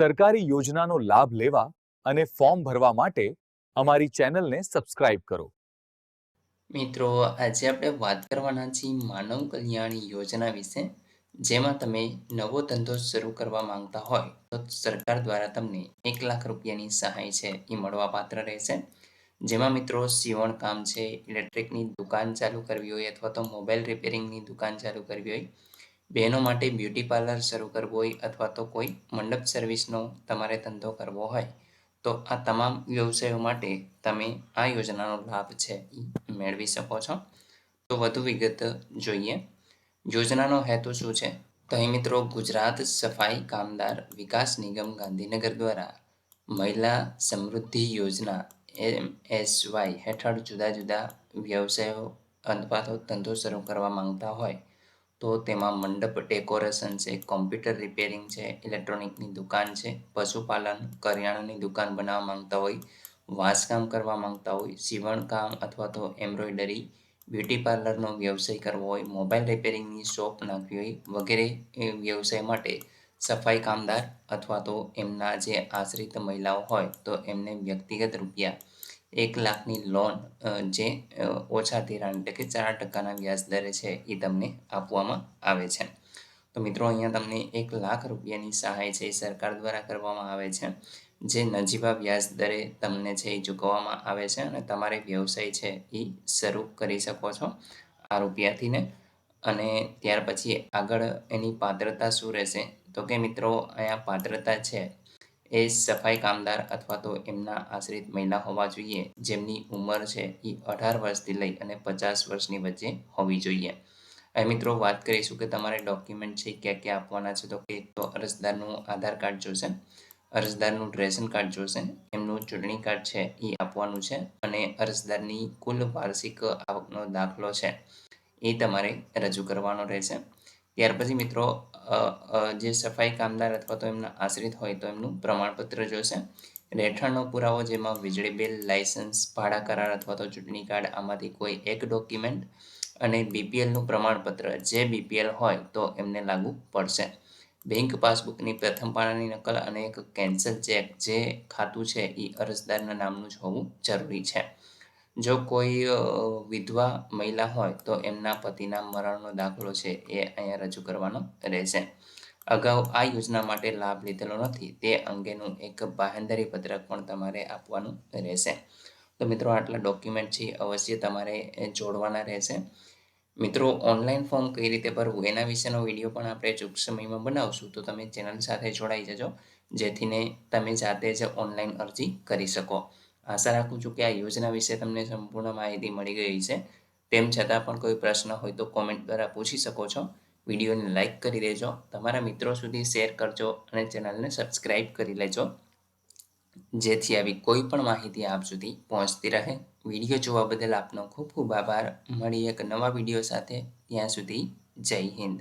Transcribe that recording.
સરકારી યોજનાનો લાભ લેવા અને ફોર્મ ભરવા માટે અમારી ચેનલને સબસ્ક્રાઇબ કરો. મિત્રો, આજે આપણે વાત કરવાના છીએ માનવ કલ્યાણ યોજના વિશે. જેમાં તમે નવો ધંધો શરૂ કરવા માંગતા હોય તો સરકાર દ્વારા તમને 1 લાખ રૂપિયાની સહાય છે એ મળવાપાત્ર રહેશે. જેમાં મિત્રો સીવણ કામ છે, ઇલેક્ટ્રિકની દુકાન ચાલુ કરવી હોય અથવા તો મોબાઈલ રિપેરિંગની દુકાન ચાલુ કરવી હોય, બહેનો માટે બ્યુટી પાર્લર શરૂ કરવું હોય અથવા તો કોઈ મંડપ સર્વિસનો તમારે ધંધો કરવો હોય, તો આ તમામ વ્યવસાયો માટે તમે આ યોજનાનો લાભ છે એ મેળવી શકો છો. તો વધુ વિગત જોઈએ. યોજનાનો હેતુ શું છે? તો અહીં મિત્રો ગુજરાત સફાઈ કામદાર વિકાસ નિગમ ગાંધીનગર દ્વારા મહિલા સમૃદ્ધિ યોજના MSY હેઠળ જુદા જુદા વ્યવસાયો અથવા તો ધંધો શરૂ કરવા માંગતા હોય તો તેમાં મંડપ ડેકોરેશન છે, કોમ્પ્યુટર રિપેરિંગ છે, ઇલેક્ટ્રોનિકની દુકાન છે, પશુપાલન, કરિયાણાની દુકાન બનાવવા માંગતા હોય, વાંસકામ કરવા માંગતા હોય, સીવણકામ અથવા તો એમ્બ્રોઇડરી, બ્યુટી પાર્લરનો વ્યવસાય કરવો હોય, મોબાઈલ રિપેરિંગની શોપ નાખવી હોય વગેરે વ્યવસાય માટે સફાઈ કામદાર અથવા તો એમના જે આશ્રિત મહિલાઓ હોય તો એમને વ્યક્તિગત રૂપિયા 1 લાખની લોન જે ઓછા ધિરાણ એટલે કે 4% વ્યાજ દરે છે એ તમને આપવામાં આવે છે. તો મિત્રો અહીંયા તમને 1 લાખ રૂપિયાની સહાય છે એ સરકાર દ્વારા કરવામાં આવે છે, જે નજીવા વ્યાજ દરે તમને છે એ ચૂકવવામાં આવે છે અને તમારે વ્યવસાય છે એ શરૂ કરી શકો છો આ રૂપિયાથી ને. અને ત્યાર પછી આગળ એની પાત્રતા શું રહેશે? તો કે મિત્રો અહીંયા પાત્રતા છે એ સફાઈ કામદાર અથવા તો એમના આશ્રિત મહિલા હોવા જોઈએ, જેમની ઉંમર છે એ 18 વર્ષથી લઈ અને 50 વર્ષની વચ્ચે હોવી જોઈએ. હવે મિત્રો વાત કરીશું કે તમારે ડોક્યુમેન્ટ છે ક્યાં ક્યાં આપવાના છે. તો કે એક તો અરજદારનું આધાર કાર્ડ જોશે, અરજદારનું રેશન કાર્ડ જોશે, એમનું ચૂંટણી કાર્ડ છે એ આપવાનું છે અને અરજદારની કુલ વાર્ષિક આવકનો દાખલો છે એ તમારે રજૂ કરવાનો રહેશે. ત્યાર પછી મિત્રો જે સફાઈ કામદાર અથવા તો એમના આશ્રિત હોય તો એમનું પ્રમાણપત્ર જોશે, રહેઠાણનો પુરાવો જેમાં વીજળી બિલ, લાયસન્સ, ભાડા કરાર અથવા તો ચૂંટણી કાર્ડ આમાંથી કોઈ એક ડોક્યુમેન્ટ અને બીપીએલનું પ્રમાણપત્ર જે બીપીએલ હોય તો એમને લાગુ પડશે. બેંક પાસબુકની પ્રથમ પાનાની નકલ અને એક કેન્સલ ચેક જે ખાતું છે એ અરજદારના નામનું જ હોવું જરૂરી છે. જો કોઈ વિધવા મહિલા હોય તો એમના પતિના મરણનો દાખલો છે એ અહીંયા રજૂ કરવાનો રહેશે. અગાઉ આ યોજના માટે લાભ લીધેલો નથી તે અંગેનું એક બાહેંધરી પત્રક પણ તમારે આપવાનું રહેશે. તો મિત્રો આટલા ડોક્યુમેન્ટ છે અવશ્ય તમારે જોડવાના રહેશે. મિત્રો ઓનલાઈન ફોર્મ કઈ રીતે ભરવું એના વિશેનો વિડીયો પણ આપણે ટૂંક સમયમાં બનાવશું, તો તમે ચેનલ સાથે જોડાઈ જજો જેથીને તમે જાતે જ ઓનલાઈન અરજી કરી શકો. આશા રાખું છું કે આ યોજના વિશે તમને સંપૂર્ણ માહિતી મળી ગઈ છે. તેમ છતાં પણ કોઈ પ્રશ્ન હોય તો કોમેન્ટ દ્વારા પૂછી શકો છો. વિડીયોને લાઇક કરી દેજો, તમારા મિત્રો સુધી શેર કરજો અને ચેનલને સબસ્ક્રાઈબ કરી લેજો જેથી આવી કોઈ પણ માહિતી આપ સુધી પહોંચતી રહે. વિડીયો જોવા બદલ આપનો ખૂબ ખૂબ આભાર. મળીએ એક નવા વિડીયો સાથે. ત્યાં સુધી જય હિન્દ.